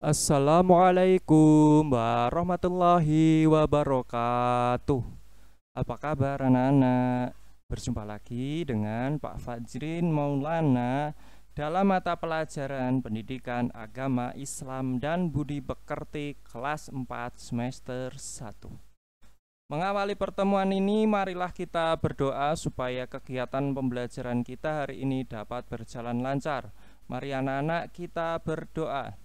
Assalamualaikum warahmatullahi wabarakatuh. Apa kabar anak-anak? Berjumpa lagi dengan Pak Fajrin Maulana dalam mata pelajaran Pendidikan Agama Islam dan Budi Pekerti kelas 4 semester 1. Mengawali pertemuan ini, marilah kita berdoa supaya kegiatan pembelajaran kita hari ini dapat berjalan lancar. Mari anak-anak kita berdoa.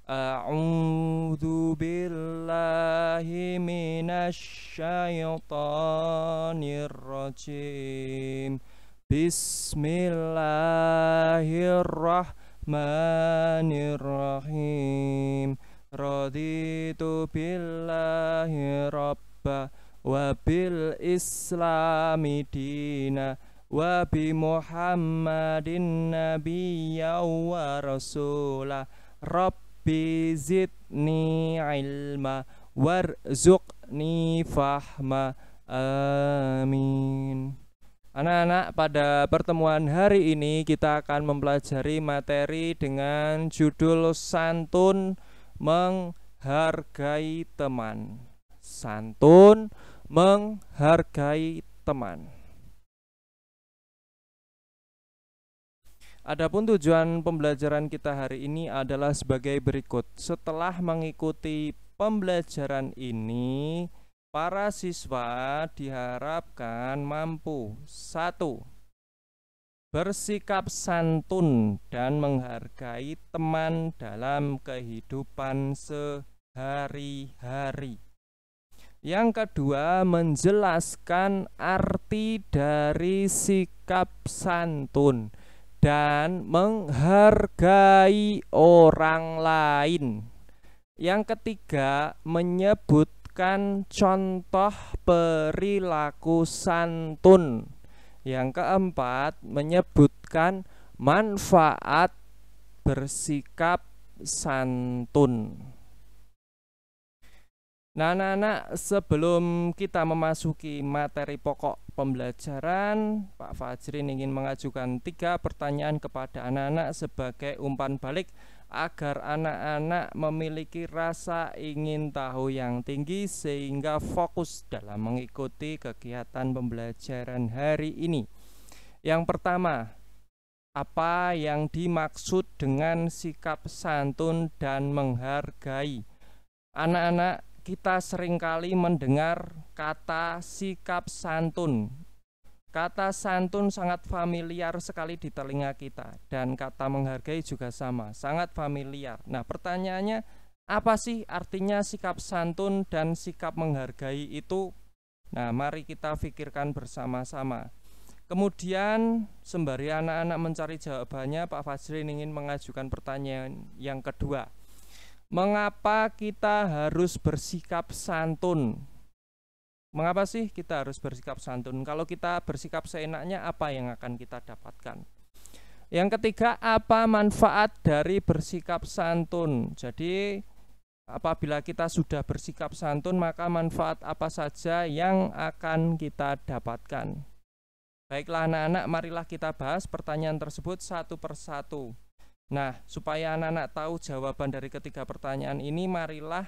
A'udzu billahi minasy syaithanir rajim. Bismillahirrahmanirrahim. Raditu billahi rabba wa bil islami dina wa bi Muhammadin nabiyya wa rasulah. Rabbi zidni ilma warzuqni fahma. Amin. Anak-anak, pada pertemuan hari ini kita akan mempelajari materi dengan judul Santun Menghargai Teman. Santun menghargai teman. Adapun tujuan pembelajaran kita hari ini adalah sebagai berikut. Setelah mengikuti pembelajaran ini, para siswa diharapkan mampu 1. Bersikap santun dan menghargai teman dalam kehidupan sehari-hari. Yang kedua, menjelaskan arti dari sikap santun dan menghargai orang lain. Yang ketiga, menyebutkan contoh perilaku santun. Yang keempat, menyebutkan manfaat bersikap santun. Nah, anak-anak, sebelum kita memasuki materi pokok pembelajaran, Pak Fajrin ingin mengajukan 3 pertanyaan kepada anak-anak sebagai umpan balik agar anak-anak memiliki rasa ingin tahu yang tinggi sehingga fokus dalam mengikuti kegiatan pembelajaran hari ini. Yang pertama, apa yang dimaksud dengan sikap santun dan menghargai? Anak-anak, kita seringkali mendengar kata sikap santun. Kata santun sangat familiar sekali di telinga kita, dan kata menghargai juga sama, sangat familiar. Nah, pertanyaannya, apa sih artinya sikap santun dan sikap menghargai itu? Nah, mari kita pikirkan bersama-sama. Kemudian, sembari anak-anak mencari jawabannya, Pak Fajrin ingin mengajukan pertanyaan yang kedua. Mengapa kita harus bersikap santun? Mengapa sih kita harus bersikap santun? Kalau kita bersikap seenaknya, apa yang akan kita dapatkan? Yang ketiga, apa manfaat dari bersikap santun? Jadi, apabila kita sudah bersikap santun, maka manfaat apa saja yang akan kita dapatkan? Baiklah anak-anak, marilah kita bahas pertanyaan tersebut satu persatu. Nah, supaya anak-anak tahu jawaban dari ketiga pertanyaan ini, marilah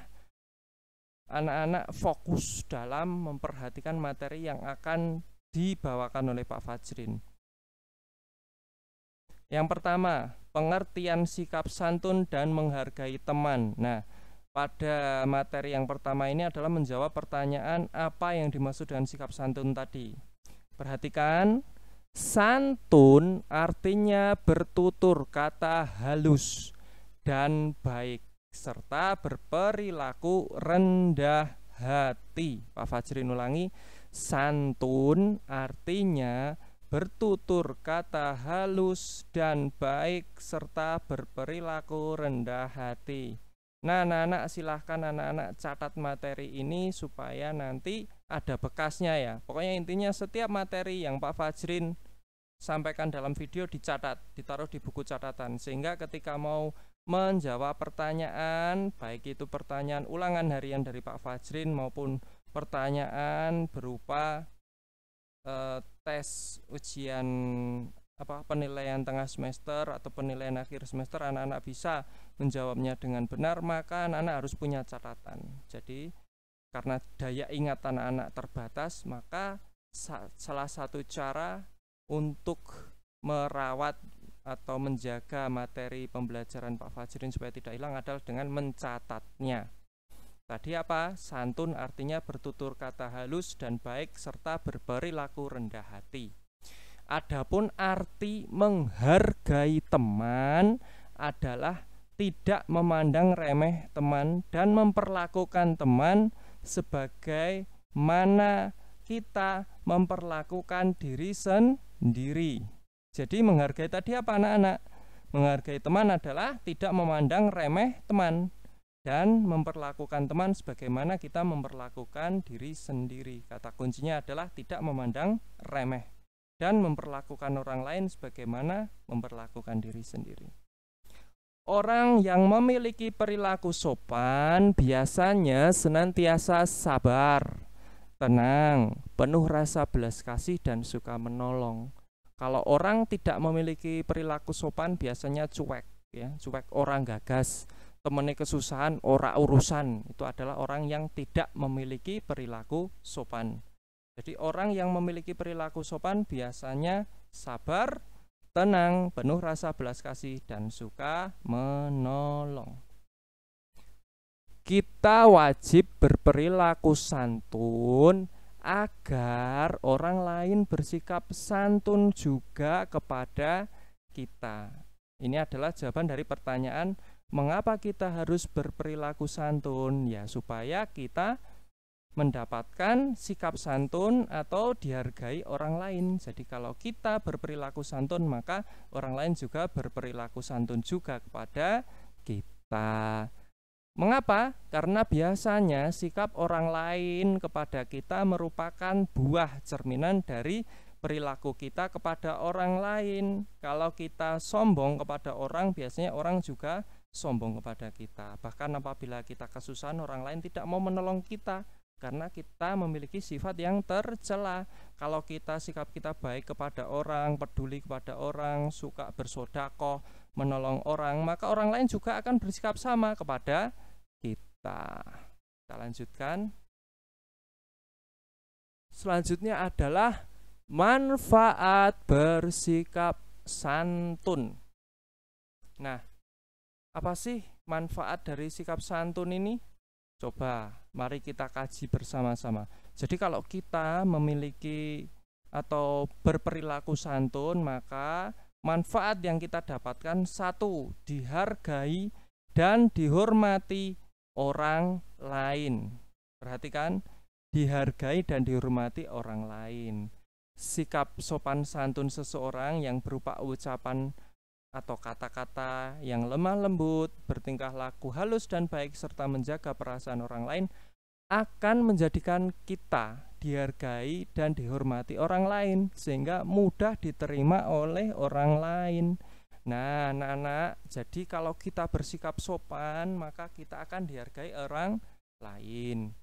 anak-anak fokus dalam memperhatikan materi yang akan dibawakan oleh Pak Fajrin. Yang pertama, pengertian sikap santun dan menghargai teman. Nah, pada materi yang pertama ini adalah menjawab pertanyaan apa yang dimaksud dengan sikap santun tadi. Perhatikan. Santun artinya bertutur kata halus dan baik serta berperilaku rendah hati. Pak Fajrin ulangi, santun artinya bertutur kata halus dan baik serta berperilaku rendah hati. Nah, anak-anak, silahkan anak-anak catat materi ini supaya nanti ada bekasnya ya. Pokoknya intinya setiap materi yang Pak Fajrin sampaikan dalam video dicatat, ditaruh di buku catatan, sehingga ketika mau menjawab pertanyaan, baik itu pertanyaan ulangan harian dari Pak Fajrin maupun pertanyaan berupa tes ujian penilaian tengah semester atau penilaian akhir semester anak-anak bisa menjawabnya dengan benar, maka anak-anak harus punya catatan. Jadi karena daya ingat anak-anak terbatas, maka salah satu cara untuk merawat atau menjaga materi pembelajaran Pak Fajrin supaya tidak hilang adalah dengan mencatatnya. Tadi apa? Santun artinya bertutur kata halus dan baik serta berperilaku rendah hati. Adapun arti menghargai teman adalah tidak memandang remeh teman dan memperlakukan teman sebagaimana kita memperlakukan diri sendiri. Jadi menghargai tadi apa anak-anak? Menghargai teman adalah tidak memandang remeh teman dan memperlakukan teman sebagaimana kita memperlakukan diri sendiri. Kata kuncinya adalah tidak memandang remeh dan memperlakukan orang lain sebagaimana memperlakukan diri sendiri. Orang yang memiliki perilaku sopan biasanya senantiasa sabar, tenang, penuh rasa belas kasih dan suka menolong. Kalau orang tidak memiliki perilaku sopan biasanya cuek, ya, cuek, orang gagas, temennya kesusahan, ora urusan. Itu adalah orang yang tidak memiliki perilaku sopan. Jadi orang yang memiliki perilaku sopan biasanya sabar, tenang, penuh rasa belas kasih dan suka menolong. Kita wajib berperilaku santun agar orang lain bersikap santun juga kepada kita. Ini adalah jawaban dari pertanyaan mengapa kita harus berperilaku santun? Ya, supaya kita mendapatkan sikap santun atau dihargai orang lain. Jadi kalau kita berperilaku santun, maka orang lain juga berperilaku santun juga kepada kita. Mengapa? Karena biasanya sikap orang lain kepada kita merupakan buah cerminan dari perilaku kita kepada orang lain. Kalau kita sombong kepada orang, biasanya orang juga sombong kepada kita. Bahkan apabila kita kesusahan, orang lain tidak mau menolong kita karena kita memiliki sifat yang tercela. Kalau sikap kita baik kepada orang, peduli kepada orang, suka bersedekah, menolong orang, maka orang lain juga akan bersikap sama kepada kita. Kita lanjutkan. Selanjutnya adalah manfaat bersikap santun. Nah, apa sih manfaat dari sikap santun ini? Coba mari kita kaji bersama-sama. Jadi kalau kita memiliki atau berperilaku santun, maka manfaat yang kita dapatkan satu, dihargai dan dihormati orang lain. Perhatikan, dihargai dan dihormati orang lain. Sikap sopan santun seseorang yang berupa ucapan atau kata-kata yang lemah lembut, bertingkah laku halus dan baik, serta menjaga perasaan orang lain akan menjadikan kita dihargai dan dihormati orang lain sehingga mudah diterima oleh orang lain. Nah, anak-anak, jadi kalau kita bersikap sopan, maka kita akan dihargai orang lain.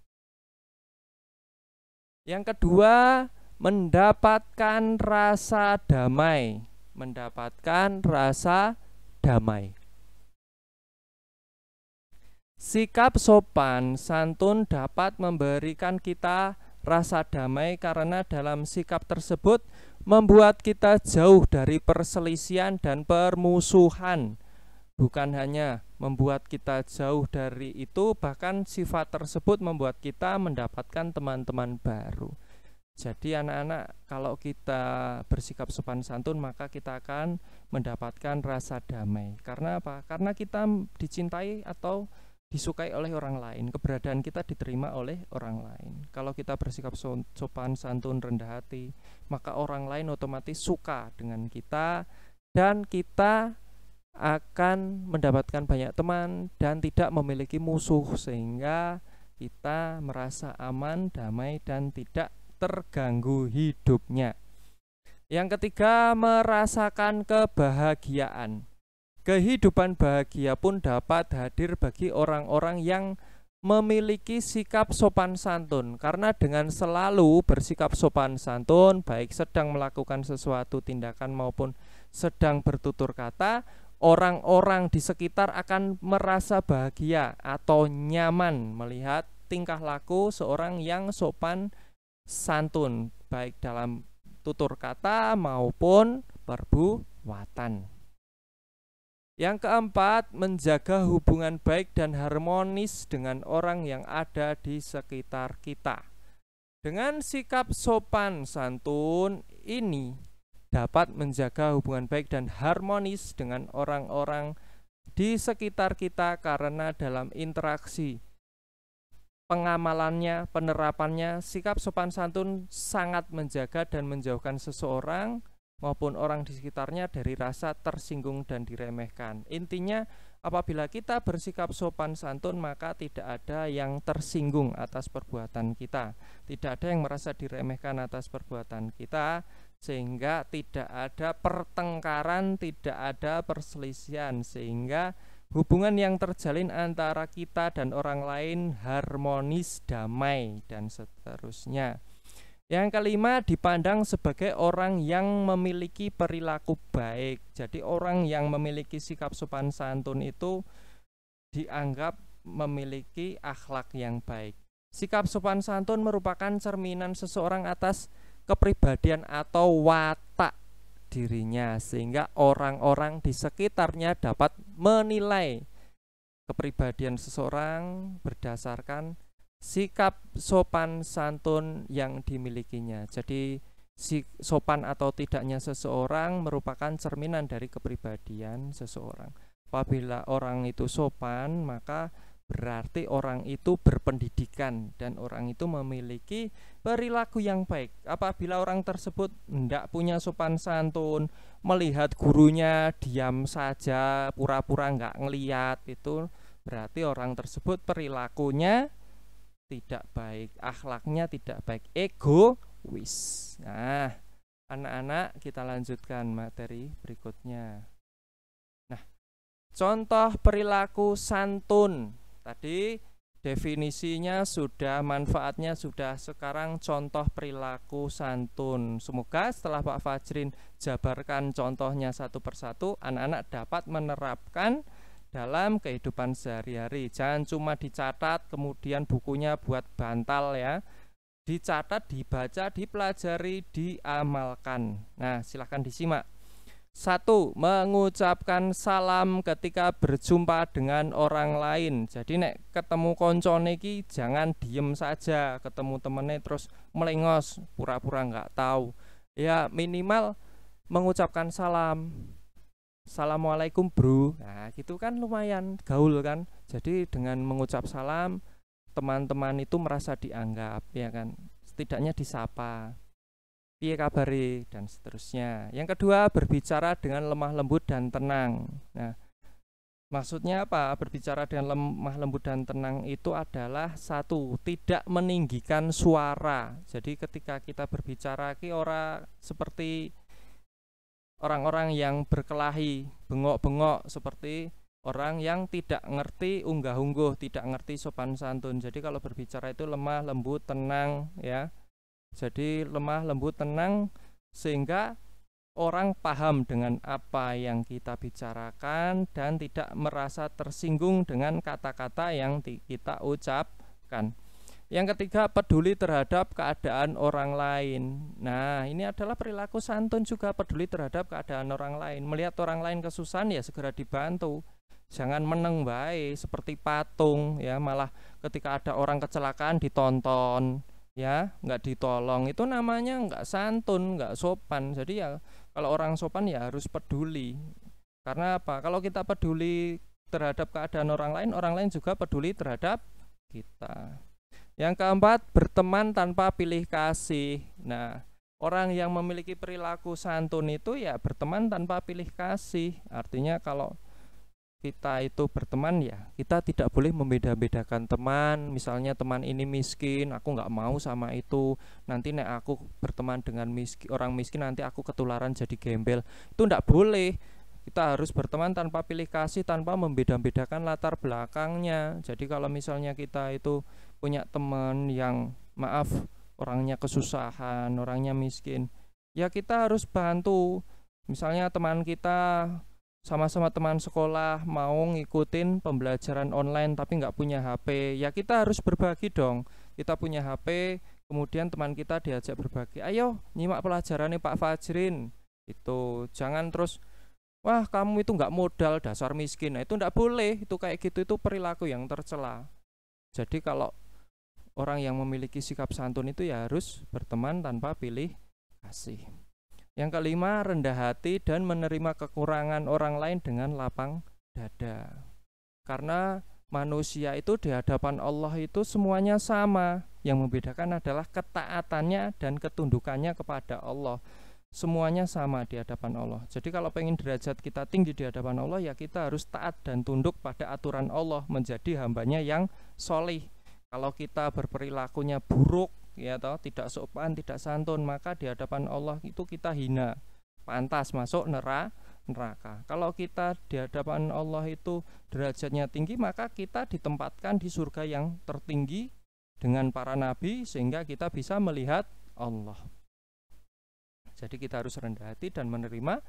Yang kedua, mendapatkan rasa damai. Mendapatkan rasa damai. Sikap sopan santun dapat memberikan kita rasa damai karena dalam sikap tersebut membuat kita jauh dari perselisihan dan permusuhan. Bukan hanya membuat kita jauh dari itu, bahkan sifat tersebut membuat kita mendapatkan teman-teman baru. Jadi anak-anak, kalau kita bersikap sopan santun, maka kita akan mendapatkan rasa damai. Karena apa? Karena kita dicintai atau disukai oleh orang lain. Keberadaan kita diterima oleh orang lain. Kalau kita bersikap sopan santun, rendah hati, maka orang lain otomatis suka dengan kita, dan kita akan mendapatkan banyak teman dan tidak memiliki musuh, sehingga kita merasa aman, damai, dan tidak terganggu hidupnya. Yang ketiga, merasakan kebahagiaan. Kehidupan bahagia pun dapat hadir bagi orang-orang yang memiliki sikap sopan santun, karena dengan selalu bersikap sopan santun, baik sedang melakukan sesuatu tindakan maupun sedang bertutur kata, orang-orang di sekitar akan merasa bahagia atau nyaman melihat tingkah laku seorang yang sopan santun, baik dalam tutur kata maupun perbuatan. Yang keempat, menjaga hubungan baik dan harmonis dengan orang yang ada di sekitar kita. Dengan sikap sopan santun ini dapat menjaga hubungan baik dan harmonis dengan orang-orang di sekitar kita karena dalam interaksi pengamalannya, penerapannya, sikap sopan santun sangat menjaga dan menjauhkan seseorang maupun orang di sekitarnya dari rasa tersinggung dan diremehkan. Intinya, apabila kita bersikap sopan santun, maka tidak ada yang tersinggung atas perbuatan kita, tidak ada yang merasa diremehkan atas perbuatan kita, sehingga tidak ada pertengkaran, tidak ada perselisihan, sehingga hubungan yang terjalin antara kita dan orang lain harmonis, damai, dan seterusnya. Yang kelima, dipandang sebagai orang yang memiliki perilaku baik. Jadi orang yang memiliki sikap sopan santun itu dianggap memiliki akhlak yang baik. Sikap sopan santun merupakan cerminan seseorang atas kepribadian atau watak dirinya, sehingga orang-orang di sekitarnya dapat menilai kepribadian seseorang berdasarkan sikap sopan santun yang dimilikinya. Jadi sopan atau tidaknya seseorang merupakan cerminan dari kepribadian seseorang. Apabila orang itu sopan, maka berarti orang itu berpendidikan dan orang itu memiliki perilaku yang baik. Apabila orang tersebut tidak punya sopan santun, melihat gurunya diam saja, pura-pura nggak ngeliat, itu berarti orang tersebut perilakunya tidak baik, akhlaknya tidak baik, egois. Nah, anak-anak, kita lanjutkan materi berikutnya. Nah, contoh perilaku santun. Tadi definisinya sudah, manfaatnya sudah, sekarang contoh perilaku santun. Semoga setelah Pak Fajrin jabarkan contohnya satu persatu, anak-anak dapat menerapkan dalam kehidupan sehari-hari. Jangan cuma dicatat kemudian bukunya buat bantal ya. Dicatat, dibaca, dipelajari, diamalkan. Nah, silahkan disimak. 1. Mengucapkan salam ketika berjumpa dengan orang lain. Jadi nek ketemu koncone iki jangan diem saja, ketemu temennya terus melengos, pura-pura nggak tahu. Ya minimal mengucapkan salam. Assalamualaikum bro. Nah gitu kan lumayan gaul kan. Jadi dengan mengucap salam, teman-teman itu merasa dianggap, ya kan, setidaknya disapa, piye kabari, dan seterusnya. Yang kedua, berbicara dengan lemah lembut dan tenang. Nah, maksudnya apa? Berbicara dengan lemah lembut dan tenang itu adalah 1, tidak meninggikan suara. Jadi ketika kita berbicara ki ora seperti orang-orang yang berkelahi, bengok-bengok, seperti orang yang tidak ngerti unggah-ungguh, tidak ngerti sopan santun. Jadi kalau berbicara itu lemah, lembut, tenang ya. Jadi lemah, lembut, tenang sehingga orang paham dengan apa yang kita bicarakan dan tidak merasa tersinggung dengan kata-kata yang kita ucapkan. Yang ketiga, peduli terhadap keadaan orang lain. Nah, ini adalah perilaku santun juga, peduli terhadap keadaan orang lain. Melihat orang lain kesusahan ya segera dibantu. Jangan meneng bae seperti patung ya, malah ketika ada orang kecelakaan ditonton ya, nggak ditolong. Itu namanya nggak santun, nggak sopan. Jadi ya kalau orang sopan ya harus peduli. Karena apa? Kalau kita peduli terhadap keadaan orang lain juga peduli terhadap kita. Yang keempat, berteman tanpa pilih kasih. Nah, orang yang memiliki perilaku santun itu ya berteman tanpa pilih kasih. Artinya kalau kita itu berteman ya kita tidak boleh membeda-bedakan teman. Misalnya teman ini miskin, aku nggak mau sama itu. Nanti nek aku berteman dengan orang miskin nanti aku ketularan jadi gembel. Itu nggak boleh. Kita harus berteman tanpa pilih kasih, tanpa membeda-bedakan latar belakangnya. Jadi kalau misalnya kita itu punya teman yang maaf orangnya kesusahan, orangnya miskin, ya kita harus bantu. Misalnya teman kita sama-sama teman sekolah mau ngikutin pembelajaran online tapi nggak punya HP, ya kita harus berbagi dong. Kita punya HP, kemudian teman kita diajak berbagi, ayo nyimak pelajarannya Pak Fajrin. Itu jangan terus, wah kamu itu nggak modal, dasar miskin. Nah, itu nggak boleh, itu kayak gitu, itu perilaku yang tercela. Jadi kalau orang yang memiliki sikap santun itu ya harus berteman tanpa pilih kasih. Yang kelima, rendah hati dan menerima kekurangan orang lain dengan lapang dada. Karena manusia itu di hadapan Allah itu semuanya sama. Yang membedakan adalah ketaatannya dan ketundukannya kepada Allah. Semuanya sama di hadapan Allah. Jadi kalau pengen derajat kita tinggi di hadapan Allah, ya kita harus taat dan tunduk pada aturan Allah, menjadi hambanya yang solih. Kalau kita berperilakunya buruk, ya toh, tidak sopan, tidak santun, maka di hadapan Allah itu kita hina, pantas masuk neraka. Kalau kita di hadapan Allah itu derajatnya tinggi, maka kita ditempatkan di surga yang tertinggi dengan para nabi, sehingga kita bisa melihat Allah. Jadi kita harus rendah hati dan menerima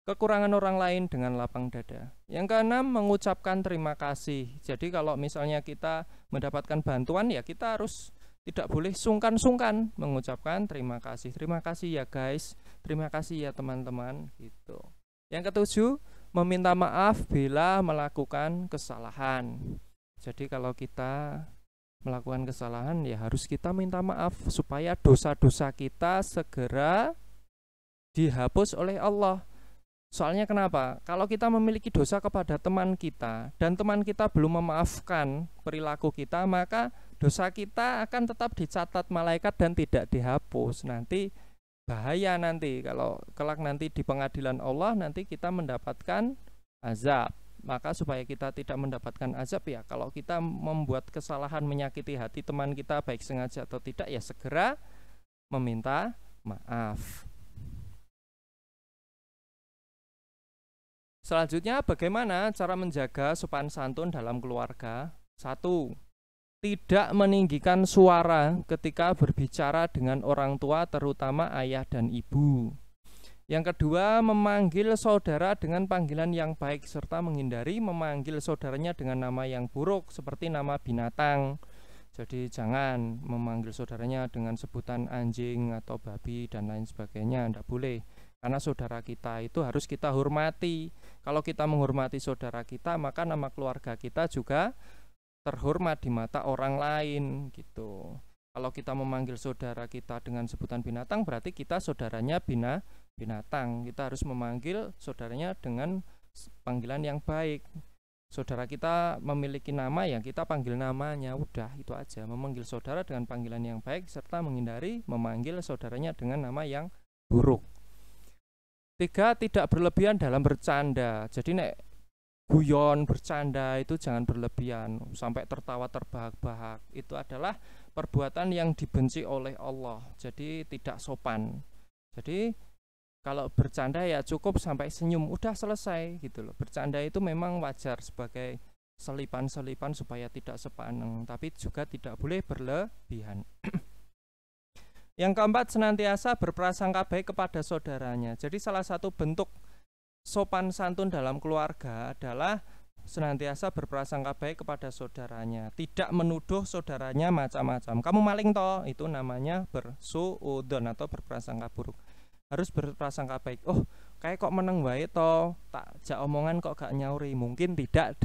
kekurangan orang lain dengan lapang dada. Yang keenam, mengucapkan terima kasih. Jadi kalau misalnya kita mendapatkan bantuan, ya kita harus tidak boleh sungkan-sungkan mengucapkan terima kasih. Terima kasih ya guys, terima kasih ya teman-teman, gitu. Yang ketujuh, meminta maaf bila melakukan kesalahan. Jadi kalau kita melakukan kesalahan, ya harus kita minta maaf supaya dosa-dosa kita segera dihapus oleh Allah. Soalnya kenapa? Kalau kita memiliki dosa kepada teman kita dan teman kita belum memaafkan perilaku kita, maka dosa kita akan tetap dicatat malaikat dan tidak dihapus. Nanti bahaya, nanti kalau kelak nanti di pengadilan Allah nanti kita mendapatkan azab. Maka supaya kita tidak mendapatkan azab, ya kalau kita membuat kesalahan menyakiti hati teman kita baik sengaja atau tidak, ya segera meminta maaf. Selanjutnya, bagaimana cara menjaga sopan santun dalam keluarga? 1. Tidak meninggikan suara ketika berbicara dengan orang tua, terutama ayah dan ibu. Yang kedua, memanggil saudara dengan panggilan yang baik serta menghindari memanggil saudaranya dengan nama yang buruk seperti nama binatang. Jadi jangan memanggil saudaranya dengan sebutan anjing atau babi dan lain sebagainya, tidak boleh. Karena saudara kita itu harus kita hormati. Kalau kita menghormati saudara kita, maka nama keluarga kita juga terhormat di mata orang lain, gitu. Kalau kita memanggil saudara kita dengan sebutan binatang, berarti kita saudaranya binatang. Kita harus memanggil saudaranya dengan panggilan yang baik. Saudara kita memiliki nama, ya kita panggil namanya, udah itu aja. Memanggil saudara dengan panggilan yang baik serta menghindari memanggil saudaranya dengan nama yang buruk. 3. Tidak berlebihan dalam bercanda. Jadi nek guyon bercanda itu jangan berlebihan sampai tertawa terbahak-bahak. Itu adalah perbuatan yang dibenci oleh Allah. Jadi tidak sopan. Jadi kalau bercanda ya cukup sampai senyum, udah selesai gitu loh. Bercanda itu memang wajar sebagai selipan-selipan supaya tidak sepaneng, tapi juga tidak boleh berlebihan. Yang keempat, senantiasa berprasangka baik kepada saudaranya. Jadi salah satu bentuk sopan santun dalam keluarga adalah senantiasa berprasangka baik kepada saudaranya. Tidak menuduh saudaranya macam-macam. Kamu maling toh, itu namanya bersuudzon atau berprasangka buruk. Harus berprasangka baik. Oh, kayak kok meneng wae toh, tak jak omongan kok gak nyauri. Mungkin tidak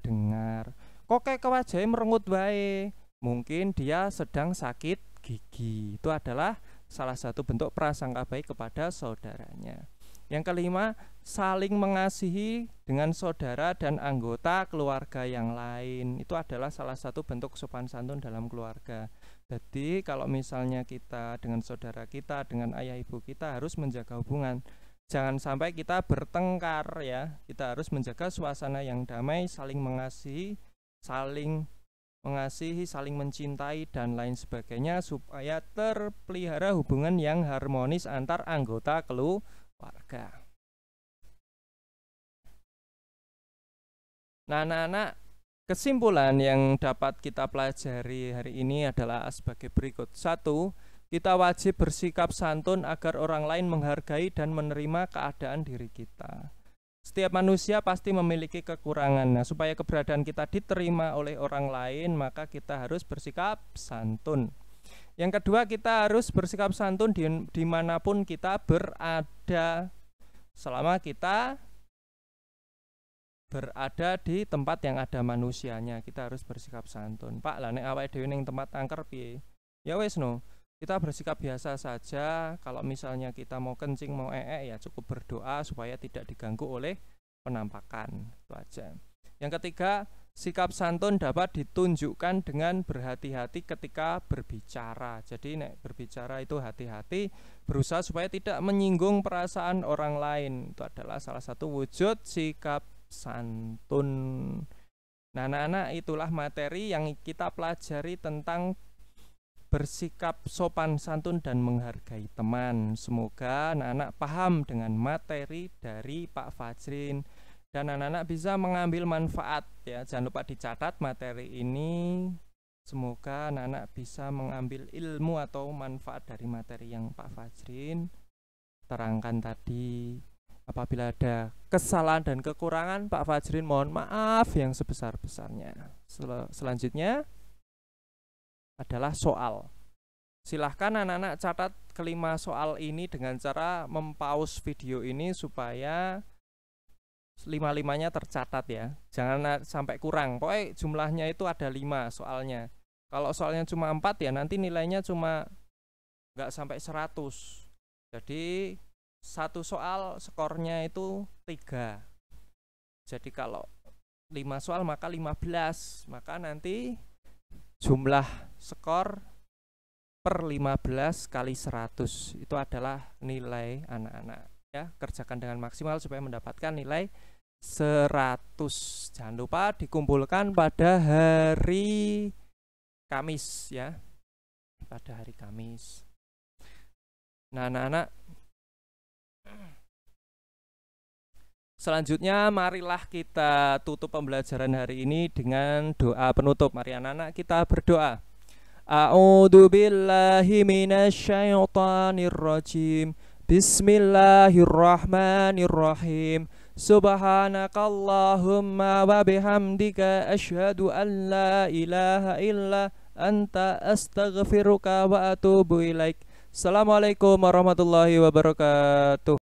dengar. Kok kayak wajahnya merengut wae. Mungkin dia sedang sakit gigi. Itu adalah salah satu bentuk prasangka baik kepada saudaranya. Yang kelima, saling mengasihi dengan saudara dan anggota keluarga yang lain. Itu adalah salah satu bentuk sopan santun dalam keluarga. Jadi kalau misalnya kita dengan saudara kita, dengan ayah ibu kita harus menjaga hubungan. Jangan sampai kita bertengkar, ya. Kita harus menjaga suasana yang damai, saling mengasihi, saling mencintai dan lain sebagainya supaya terpelihara hubungan yang harmonis antar anggota keluarga. Nah, anak-anak, kesimpulan yang dapat kita pelajari hari ini adalah sebagai berikut. 1. kita wajib bersikap santun agar orang lain menghargai dan menerima keadaan diri kita. Setiap manusia pasti memiliki kekurangan. Nah, supaya keberadaan kita diterima oleh orang lain, maka kita harus bersikap santun. Yang kedua, kita harus bersikap santun dimanapun kita berada. Selama kita berada di tempat yang ada manusianya, kita harus bersikap santun. Pak, lah nek awake dhewe ning tempat angker piye? Ya wis no, kita bersikap biasa saja. Kalau misalnya kita mau kencing, mau ya cukup berdoa supaya tidak diganggu oleh penampakan. Itu aja. Yang ketiga, sikap santun dapat ditunjukkan dengan berhati-hati ketika berbicara. Jadi nek berbicara itu hati-hati, berusaha supaya tidak menyinggung perasaan orang lain. Itu adalah salah satu wujud sikap santun. Nah, anak-anak, itulah materi yang kita pelajari tentang bersikap sopan santun dan menghargai teman. Semoga anak-anak paham dengan materi dari Pak Fajrin dan anak-anak bisa mengambil manfaat ya. Jangan lupa dicatat materi ini. Semoga anak-anak bisa mengambil ilmu atau manfaat dari materi yang Pak Fajrin terangkan tadi. Apabila ada kesalahan dan kekurangan, Pak Fajrin mohon maaf yang sebesar-besarnya. Selanjutnya adalah soal. Silahkan anak-anak catat kelima soal ini dengan cara mempause video ini supaya lima-limanya tercatat ya. Jangan sampai kurang. Pokoknya jumlahnya itu ada 5 soalnya. Kalau soalnya cuma 4 ya nanti nilainya cuma nggak sampai 100. Jadi satu soal skornya itu 3. Jadi kalau 5 soal maka 15. Maka nanti jumlah skor per 15 kali 100 itu adalah nilai anak-anak ya. Kerjakan dengan maksimal supaya mendapatkan nilai 100. Jangan lupa dikumpulkan pada hari Kamis ya. Pada hari Kamis. Nah, anak-anak, selanjutnya marilah kita tutup pembelajaran hari ini dengan doa penutup. Mari anak-anak kita berdoa. A'udzu billahi minasyaitonir rajim. Bismillahirrahmanirrahim. Subhanakallahumma wa bihamdika asyhadu an la ilaha illa anta astaghfiruka wa atubu ilaik. Assalamualaikum warahmatullahi wabarakatuh.